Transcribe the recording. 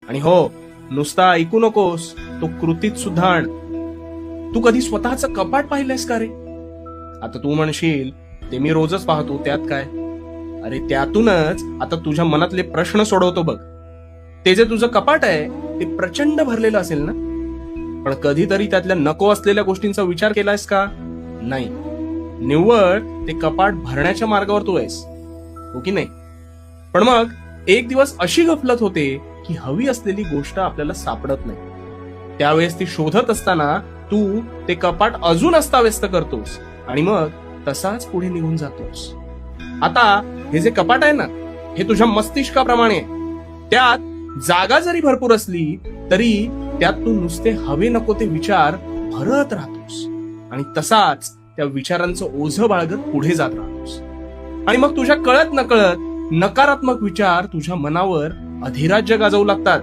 आणि हो, नुसता ऐकू नकोस, तो कृतीत सुद्धा आण. तू कधी स्वतःचं कपाट पाहिलंयस का रे? आता तू म्हणशील, ते मी रोजच पाहतो, त्यात काय? अरे त्यातूनच आता तुझ्या मनातले प्रश्न सोडवतो बघ. ते जे तुझं कपाट आहे ते प्रचंड भरलेलं असेल ना, पण कधीतरी त्यातल्या नको असलेल्या गोष्टींचा विचार केलायस का? नाही. निव्वळ ते कपाट भरण्याच्या मार्गावर तू आहेस, हो की नाही? पण मग एक दिवस अशी गफलत होते की हवी असलेली गोष्ट आपल्याला सापडत नाही. त्यावेळेस ती शोधत असताना तू ते कपाट अजून अस्ताव्यस्त करतोस आणि मग तसाच पुढे निघून जातोस. आता हे जे कपाट आहे ना, हे तुझ्या मस्तिष्काप्रमाणे आहे. त्यात जागा जरी भरपूर असली तरी त्यात तू नुसते हवे नको ते विचार भरत राहतोस आणि तसाच त्या विचारांचं ओझं बाळगत पुढे जात राहतोस. आणि मग तुझ्या कळत नकळत नकारात्मक विचार तुझ्या मनावर अधिराज्य गाजवू लागतात.